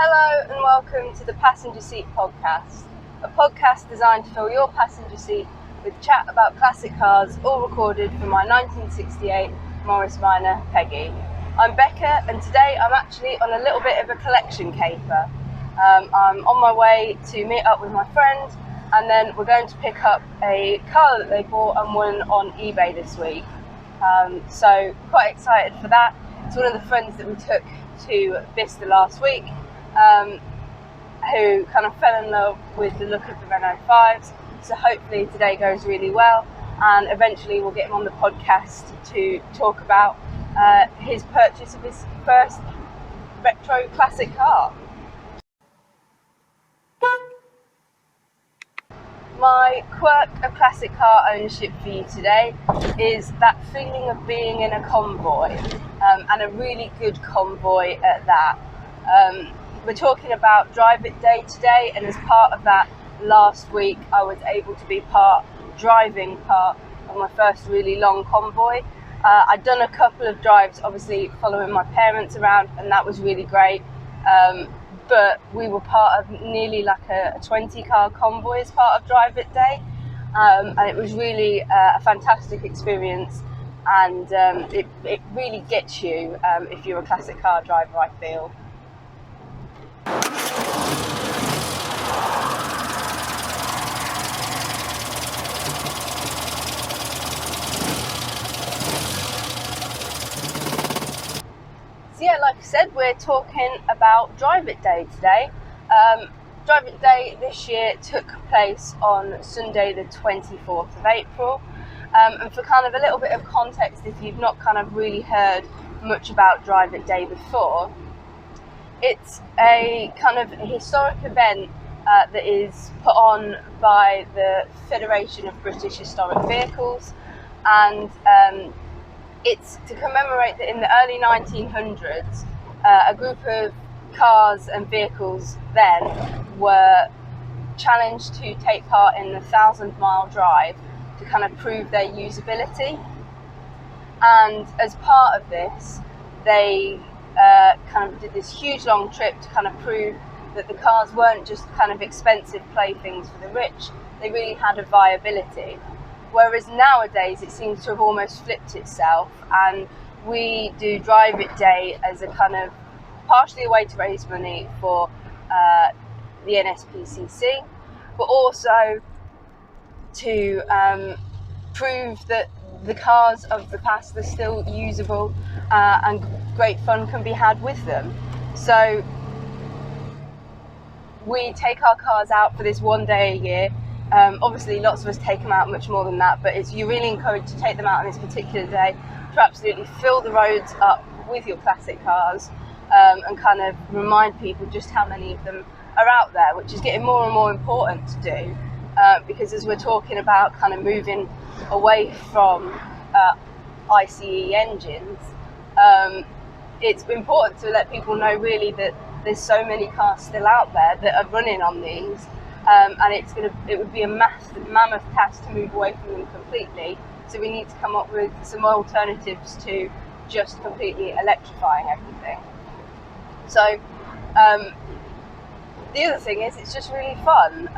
Hello and welcome to the Passenger Seat Podcast, a podcast designed to fill your passenger seat with chat about classic cars, all recorded from my 1968 Morris Minor Peggy. I'm Becca and today I'm actually on a little bit of a collection caper. I'm on my way to meet up with my friend and then we're going to pick up a car that they bought and won on eBay this week. So quite excited for that. It's one of the friends that we took to Bicester last week. Who kind of fell in love with the look of the Renault 5s, so hopefully today goes really well and eventually we'll get him on the podcast to talk about his purchase of his first retro classic car. My quirk of classic car ownership for you today is that feeling of being in a convoy, and a really good convoy at that. We're talking about Drive It Day today, and as part of that, last week I was able to be driving part of my first really long convoy. I'd done a couple of drives, obviously following my parents around, and that was really great. But we were part of nearly like a 20 car convoy as part of Drive It Day, and it was really a fantastic experience, and it really gets you if you're a classic car driver, I feel. So yeah, like I said, we're talking about Drive It Day today. Drive It Day this year took place on Sunday the 24th of April. And for kind of a little bit of context, if you've not kind of really heard much about Drive It Day before, it's a kind of historic event that is put on by the Federation of British Historic Vehicles, and it's to commemorate that in the early 1900s, a group of cars and vehicles then were challenged to take part in the 1,000-mile drive to kind of prove their usability. And as part of this, they kind of did this huge long trip to kind of prove that the cars weren't just kind of expensive playthings for the rich, they really had a viability. Whereas nowadays it seems to have almost flipped itself, and we do Drive It Day as a kind of partially a way to raise money for the NSPCC, but also to prove that the cars of the past are still usable and great fun can be had with them. So we take our cars out for this one day a year. Obviously lots of us take them out much more than that, but you're really encouraged to take them out on this particular day to absolutely fill the roads up with your classic cars, and kind of remind people just how many of them are out there, which is getting more and more important to do, because as we're talking about kind of moving away from ICE engines, it's important to let people know really that there's so many cars still out there that are running on these, and it would be a mammoth task to move away from them completely. So we need to come up with some alternatives to just completely electrifying everything. So the other thing is, it's just really fun.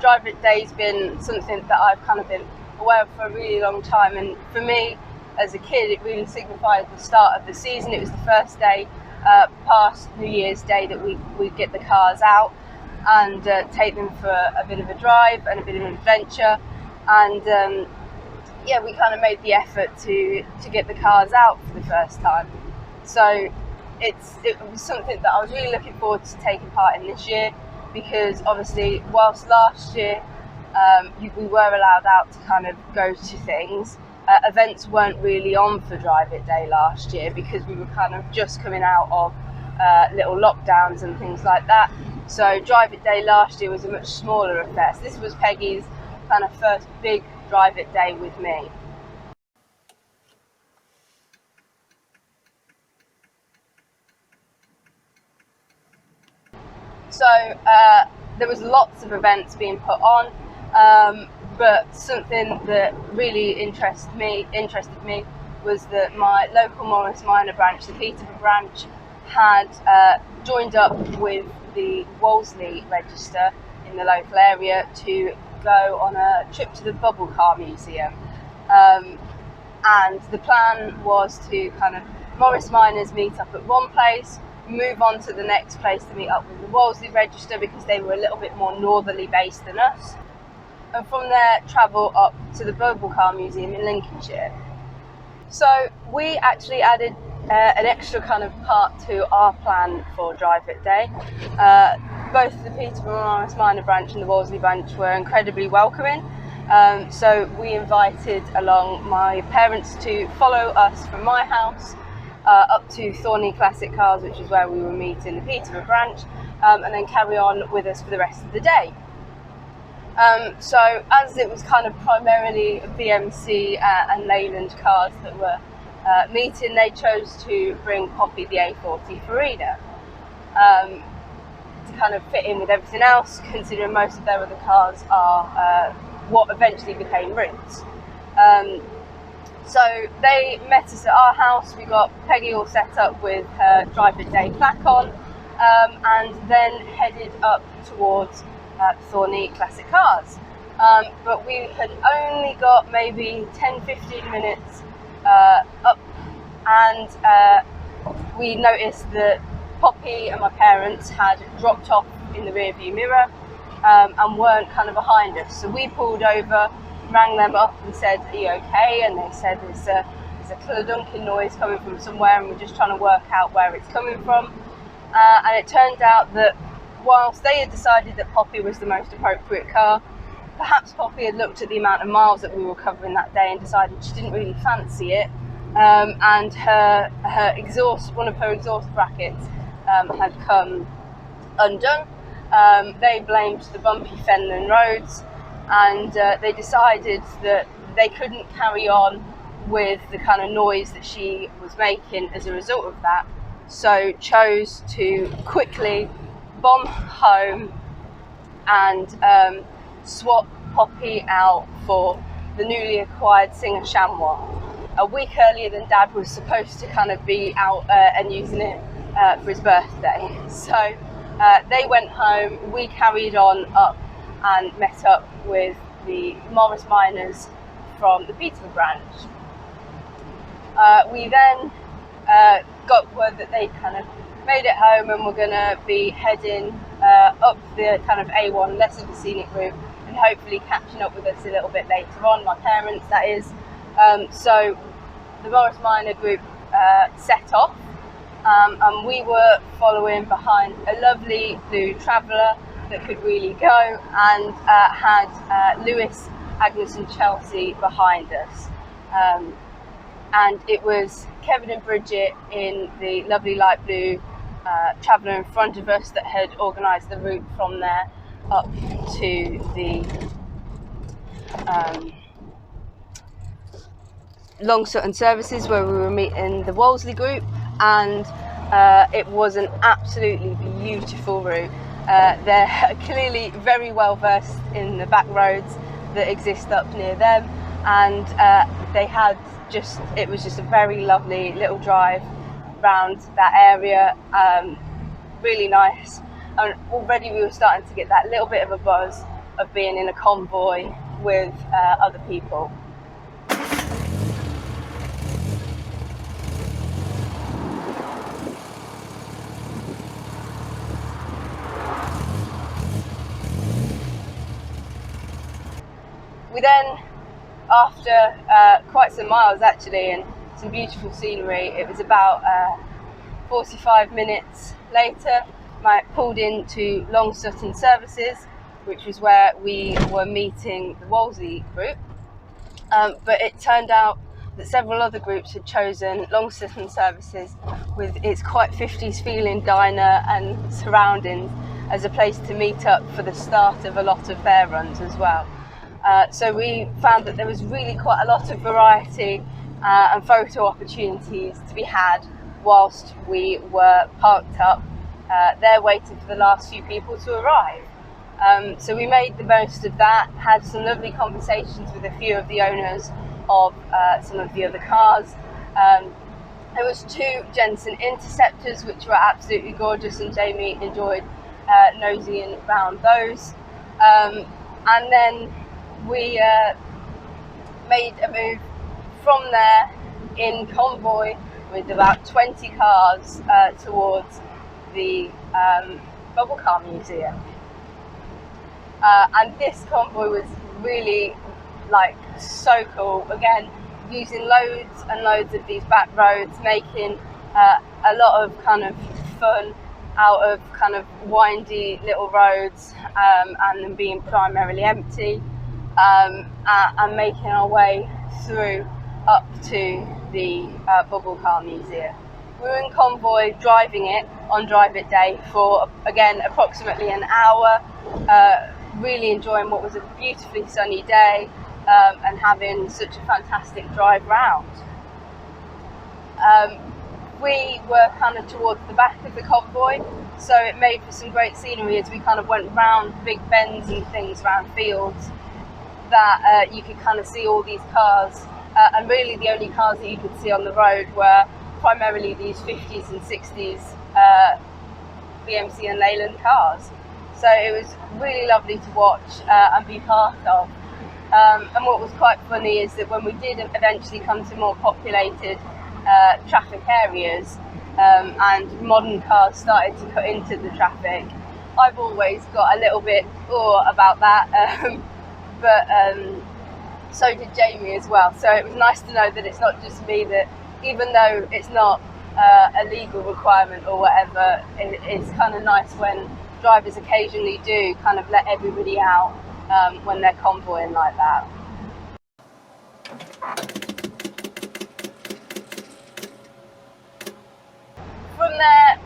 Drive It Day's been something that I've kind of been aware of for a really long time, and for me as a kid it really signified the start of the season. It was the first day past New Year's Day that we'd get the cars out and take them for a bit of a drive and a bit of an adventure, and we kind of made the effort to get the cars out for the first time. So it was something that I was really looking forward to taking part in this year, because obviously whilst last year we were allowed out to kind of go to things, events weren't really on for Drive It Day last year because we were kind of just coming out of little lockdowns and things like that. So Drive It Day last year was a much smaller affair. So this was Peggy's kind of first big Drive It Day with me. So there was lots of events being put on, but something that really interested me was that my local Morris Minor branch, the Peterborough Branch, had joined up with the Wolseley register in the local area to go on a trip to the Bubble Car Museum. And the plan was to kind of Morris Miners meet up at one place, move on to the next place to meet up with the Wolseley register because they were a little bit more northerly based than us, and from there travel up to the Bubble Car Museum in Lincolnshire. So we actually added an extra kind of part to our plan for Drive It Day. Both the Peterborough Branch and the Wolseley branch were incredibly welcoming. So we invited along my parents to follow us from my house up to Thorney Classic Cars, which is where we were meeting the Peterborough branch, and then carry on with us for the rest of the day. So as it was kind of primarily BMC and Leyland cars that were meeting, they chose to bring Poppy the A40 Farina to kind of fit in with everything else, considering most of their other cars are what eventually became Roots. So they met us at our house. We got Peggy all set up with her Drive It Day plaque on, and then headed up towards Thorney Classic Cars. But we had only got maybe 10-15 minutes up, and we noticed that Poppy and my parents had dropped off in the rearview mirror and weren't kind of behind us. So we pulled over, rang them up and said, "Are you okay?" And they said there's a cludunking noise coming from somewhere, and we're just trying to work out where it's coming from. And it turned out that whilst they had decided that Poppy was the most appropriate car, perhaps Poppy had looked at the amount of miles that we were covering that day and decided she didn't really fancy it, and her exhaust, one of her exhaust brackets had come undone. They blamed the bumpy Fenland roads, and they decided that they couldn't carry on with the kind of noise that she was making as a result of that, so chose to quickly bomb home and swap Poppy out for the newly acquired Singer Chamois. A week earlier than Dad was supposed to kind of be out and using it for his birthday. So they went home, we carried on up and met up with the Morris Miners from the Peterborough branch. We then got word that they kind of made it home and were going to be heading up the kind of A1 less of a scenic route and hopefully catching up with us a little bit later on, my parents that is. So the Morris Miner group set off, and we were following behind a lovely blue Traveller that could really go, and had Lewis, Agnes and Chelsea behind us. And it was Kevin and Bridget in the lovely light blue Traveller in front of us that had organised the route from there up to the Long Sutton services where we were meeting the Wolseley group, and it was an absolutely beautiful route. They're clearly very well versed in the back roads that exist up near them, and they had it was just a very lovely little drive round that area, really nice, and already we were starting to get that little bit of a buzz of being in a convoy with other people. We then, after quite some miles actually and some beautiful scenery, it was about 45 minutes later, I pulled into Long Sutton services, which was where we were meeting the Wolseley group. But it turned out that several other groups had chosen Long Sutton services with its quite 50s feeling diner and surroundings as a place to meet up for the start of a lot of their runs as well. So we found that there was really quite a lot of variety and photo opportunities to be had whilst we were parked up there waiting for the last few people to arrive. So we made the most of that, had some lovely conversations with a few of the owners of some of the other cars, There was 2 Jensen Interceptors, which were absolutely gorgeous, and Jamie enjoyed nosing around those. And then we made a move from there in convoy with about 20 cars towards the Bubble Car Museum. And this convoy was really like so cool. Again, using loads and loads of these back roads, making a lot of kind of fun out of kind of windy little roads, and them being primarily empty, and making our way through up to the Bubble Car Museum. We were in convoy driving it on Drive It Day for, again, approximately an hour, really enjoying what was a beautifully sunny day, and having such a fantastic drive round. We were kind of towards the back of the convoy, so it made for some great scenery as we kind of went round big bends and things around fields that you could kind of see all these cars, and really the only cars that you could see on the road were primarily these 50s and 60s BMC and Leyland cars. So it was really lovely to watch and be part of. And what was quite funny is that when we did eventually come to more populated traffic areas, and modern cars started to cut into the traffic, I've always got a little bit about that, but so did Jamie as well. So it was nice to know that it's not just me, that even though it's not a legal requirement or whatever, it's kind of nice when drivers occasionally do kind of let everybody out when they're convoying like that. From there,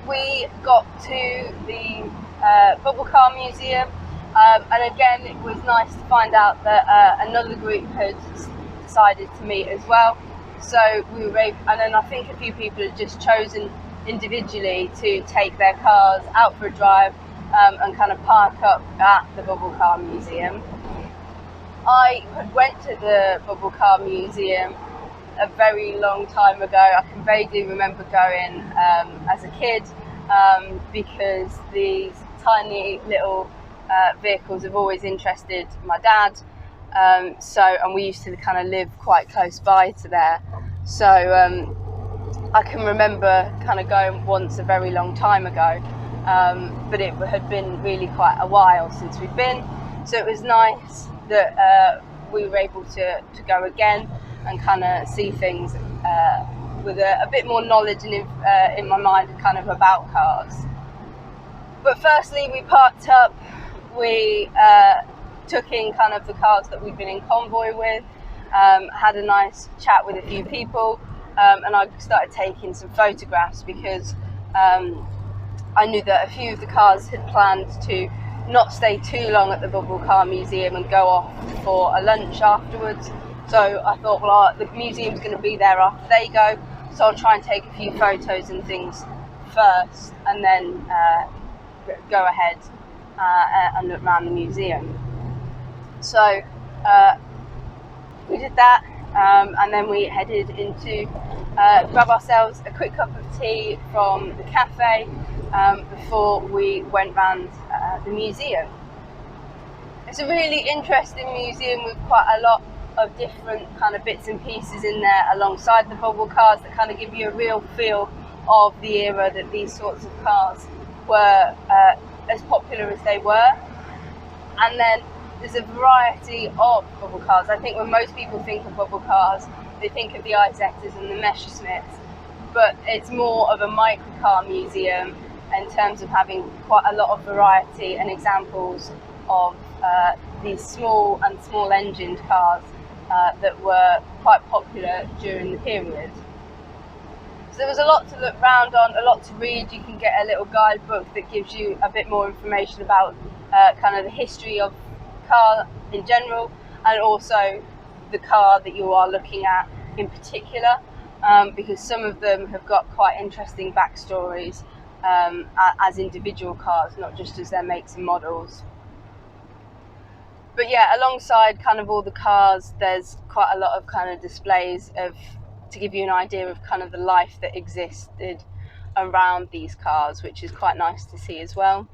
we got to the Bubble Car Museum, and again it was nice to find out that another group had decided to meet as well. So we were able, and then I think a few people had just chosen individually to take their cars out for a drive, and kind of park up at the Bubble Car Museum. I had went to the Bubble Car Museum a very long time ago. I can vaguely remember going as a kid, because these tiny little vehicles have always interested my dad, and we used to kind of live quite close by to there, so I can remember kind of going once a very long time ago, but it had been really quite a while since we'd been, so it was nice that we were able to go again and kind of see things with a bit more knowledge and in my mind kind of about cars. But firstly, we parked up, we took in kind of the cars that we'd been in convoy with, had a nice chat with a few people, and I started taking some photographs because I knew that a few of the cars had planned to not stay too long at the Bubble Car Museum and go off for a lunch afterwards. So I thought, well, the museum's going to be there after they go, so I'll try and take a few photos and things first, and then go ahead and look around the museum. So we did that, and then we headed into grab ourselves a quick cup of tea from the cafe before we went round the museum. It's a really interesting museum with quite a lot of different kind of bits and pieces in there alongside the bubble cars that kind of give you a real feel of the era that these sorts of cars were as popular as they were. And then there's a variety of bubble cars. I think when most people think of bubble cars, they think of the Izettas and the Messerschmitts, but it's more of a microcar museum in terms of having quite a lot of variety and examples of these small and small engined cars that were quite popular during the period. So there was a lot to look round on, a lot to read. You can get a little guidebook that gives you a bit more information about kind of the history of car in general, and also the car that you are looking at in particular, because some of them have got quite interesting backstories as individual cars, not just as their makes and models. But yeah, alongside kind of all the cars, there's quite a lot of kind of displays of to give you an idea of kind of the life that existed around these cars, which is quite nice to see as well.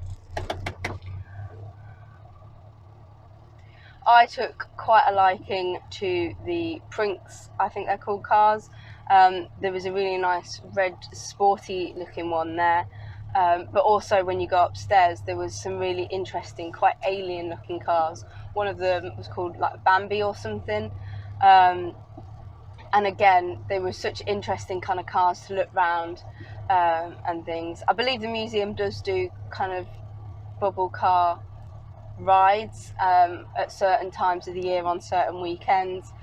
I took quite a liking to the Prinks, I think they're called, cars. There was a really nice red sporty looking one there, but also when you go upstairs there was some really interesting, quite alien looking cars. One of them was called like Bambi or something, and again they were such interesting kind of cars to look round, and things. I believe the museum does do kind of bubble car rides at certain times of the year on certain weekends,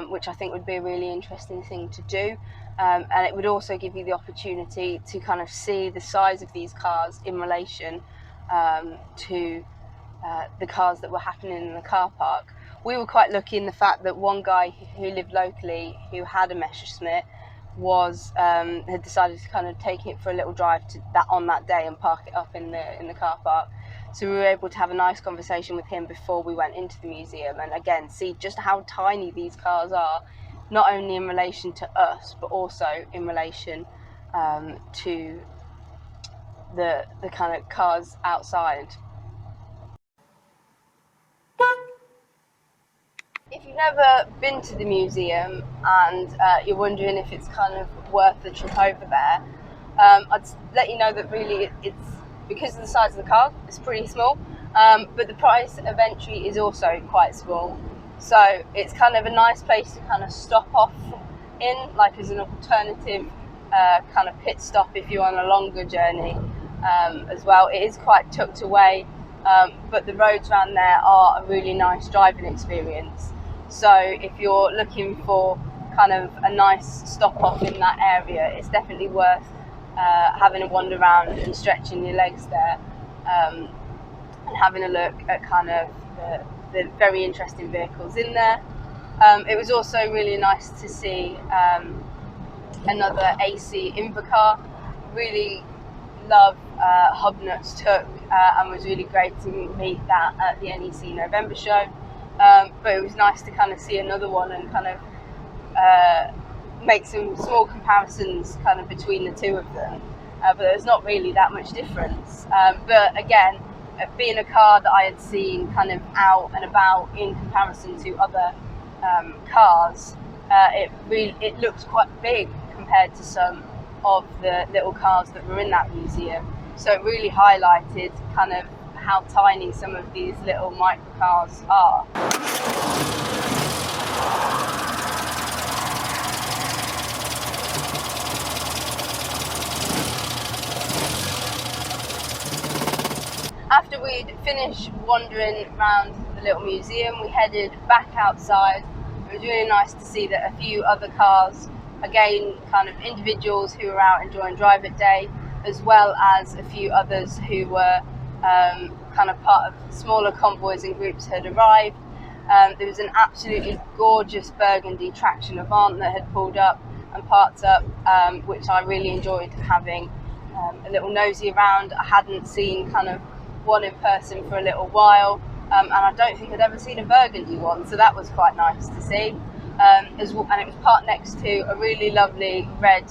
which I think would be a really interesting thing to do, and it would also give you the opportunity to kind of see the size of these cars in relation to the cars that were happening in the car park. We were quite lucky in the fact that one guy who lived locally, who had a Messerschmitt, had decided to kind of take it for a little drive on that day and park it up in the car park. So we were able to have a nice conversation with him before we went into the museum, and again see just how tiny these cars are, not only in relation to us but also in relation to the kind of cars outside. If you've never been to the museum and you're wondering if it's kind of worth the trip over there, I'd let you know that really it's, because of the size of the car, it's pretty small, but the price of entry is also quite small. So it's kind of a nice place to kind of stop off in, like as an alternative kind of pit stop if you're on a longer journey as well. It is quite tucked away, but the roads around there are a really nice driving experience. So if you're looking for kind of a nice stop off in that area, it's definitely worth having a wander around and stretching your legs there, and having a look at kind of the very interesting vehicles in there. It was also really nice to see another AC Invacar. Really love Hubnuts Took, and was really great to meet that at the NEC November show. But it was nice to kind of see another one and kind of make some small comparisons kind of between the two of them, but there's not really that much difference. But again, being a car that I had seen kind of out and about in comparison to other cars, it looks quite big compared to some of the little cars that were in that museum. So it really highlighted kind of how tiny some of these little microcars are. After we'd finished wandering around the little museum, we headed back outside. It was really nice to see that a few other cars, again kind of individuals who were out enjoying Drive It Day, as well as a few others who were kind of part of smaller convoys and groups, had arrived. There was an absolutely gorgeous burgundy traction Avant that had pulled up and parked up, which I really enjoyed having a little nosy around. I hadn't seen kind of one in person for a little while, and I don't think I'd ever seen a burgundy one, so that was quite nice to see. And it was parked next to a really lovely red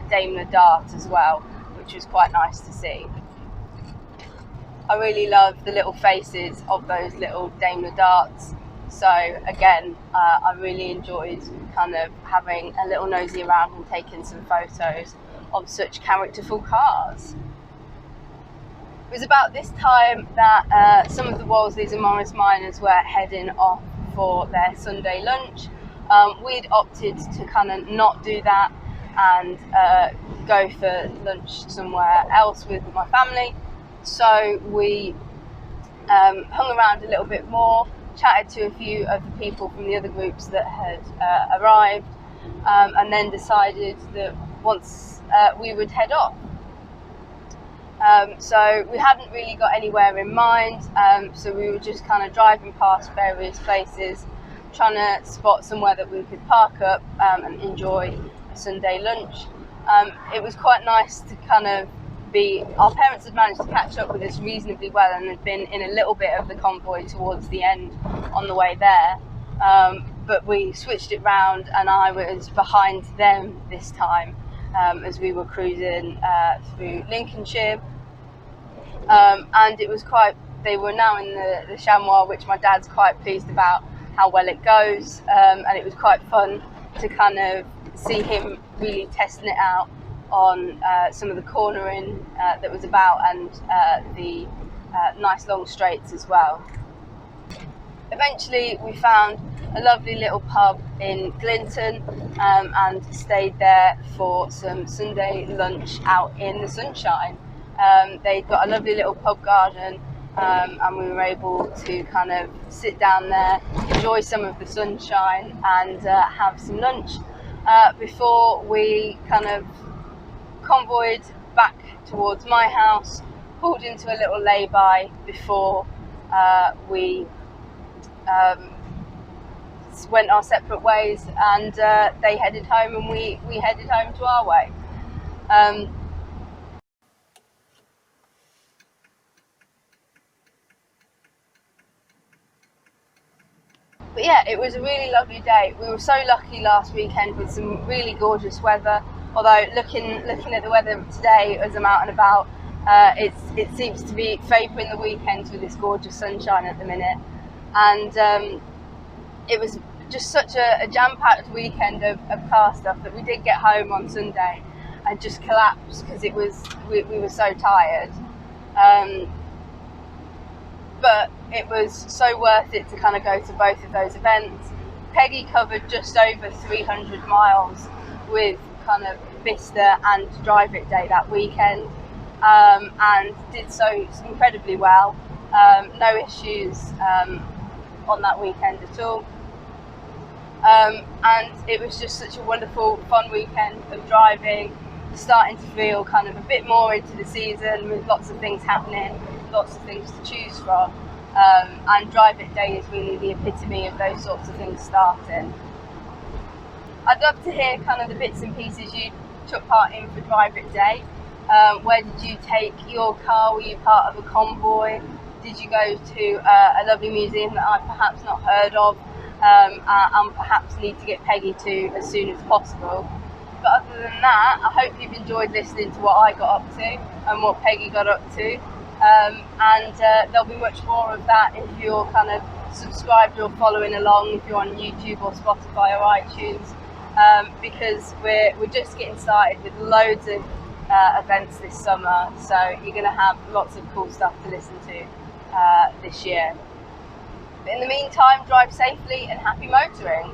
Daimler Dart as well, which was quite nice to see. I really love the little faces of those little Daimler Darts, so again I really enjoyed kind of having a little nosy around and taking some photos of such characterful cars. It was about this time that some of the Wolsleys and Morris miners were heading off for their Sunday lunch. We'd opted to kind of not do that and go for lunch somewhere else with my family. So we hung around a little bit more, chatted to a few of the people from the other groups that had arrived, and then decided that once we would head off. So we hadn't really got anywhere in mind, so we were just kind of driving past various places, trying to spot somewhere that we could park up and enjoy a Sunday lunch. It was quite nice to kind of our parents had managed to catch up with us reasonably well and had been in a little bit of the convoy towards the end on the way there, but we switched it round and I was behind them this time as we were cruising through Lincolnshire. And it was they were now in the chamois, which my dad's quite pleased about how well it goes, and it was quite fun to kind of see him really testing it out on some of the cornering that was about, and the nice long straights as well. Eventually we found a lovely little pub in Glinton and stayed there for some Sunday lunch out in the sunshine. They'd got a lovely little pub garden, and we were able to kind of sit down there, enjoy some of the sunshine and have some lunch before we kind of convoyed back towards my house, pulled into a little lay-by before we went our separate ways, and they headed home and we headed home to our way. But yeah, it was a really lovely day. We were so lucky last weekend with some really gorgeous weather. Although looking at the weather today as I'm out and about, it seems to be favouring the weekends with this gorgeous sunshine at the minute. And it was just such a jam-packed weekend of car stuff that we did get home on Sunday and just collapsed because we were so tired. But it was so worth it to kind of go to both of those events. Peggy covered just over 300 miles with kind of Vista and Drive It Day that weekend, and did so incredibly well. No issues on that weekend at all. And it was just such a wonderful, fun weekend of driving, starting to feel kind of a bit more into the season with lots of things happening, lots of things to choose from. And Drive It Day is really the epitome of those sorts of things starting. I'd love to hear kind of the bits and pieces you took part in for Drive It Day. Where did you take your car? Were you part of a convoy? Did you go to a lovely museum that I've perhaps not heard of, and perhaps need to get Peggy to as soon as possible? But other than that, I hope you've enjoyed listening to what I got up to and what Peggy got up to. And there'll be much more of that if you're kind of subscribed or following along, if you're on YouTube or Spotify or iTunes, because we're just getting started with loads of events this summer, so you're going to have lots of cool stuff to listen to this year. But in the meantime, drive safely and happy motoring.